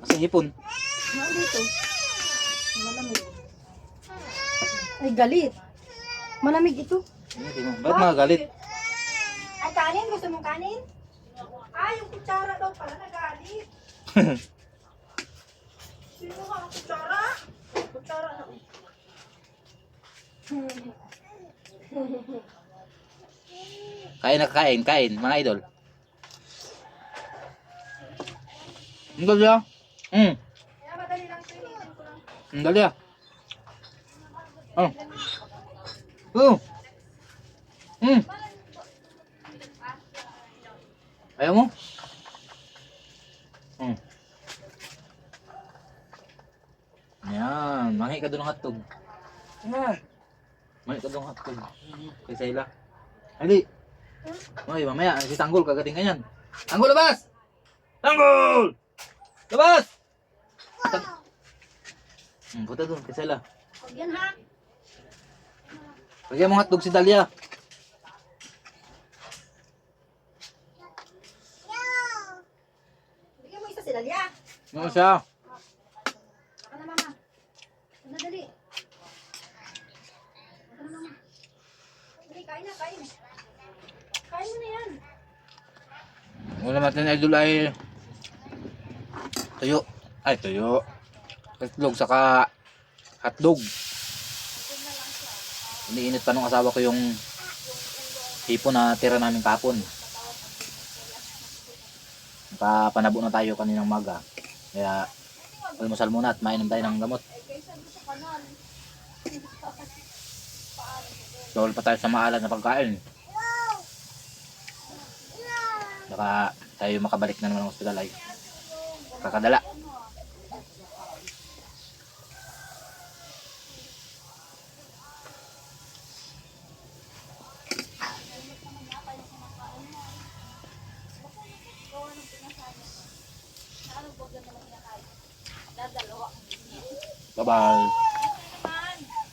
Kasi hipon. Dito. Malamig. Ay, galit. Malamig ito. Hindi mo. Ba't magalit? Ay, kanin? Gusto mong kanin? Ah, yung kutsara daw pala nagalit. Sino nga ang kutsara? Kutsara na. Kain na kain, kain, mga idol. Ang dali ah. Kaya madali lang ito. Initin ko lang. Ang dali ah. Oh. Oh. Ayaw mo? Ayan, mangi ka doon ng hotdog. Ayan. Mangi ka doon ng hotdog. Kay Sayla. Ali. Ay, mamaya, si Tanggol, kagating ka yan. Tanggol, labas! Tanggol! Labas! Punta doon, kay Sayla. Huwag yan ha. Lagyan mo hotdog si Dalia. Bigyan mo isa si Dalia. Ano siya? Baka na mama. Dali. Baka na mama. Dali, kain na, kain. Kain mo na yan. Ulam natin idol ay tuyo. Ay, tuyo. Itlog saka hotdog. Iniinit pa nung asawa ko yung hipon na tira namin kapon. Nakapanabo na tayo kaninang maga. Kaya almusal muna at mainom tayo ng gamot. Bawal pa tayo sa maalat na pagkain. Baka tayo makabalik na naman ng ospital ay kakadala. Bye-bye.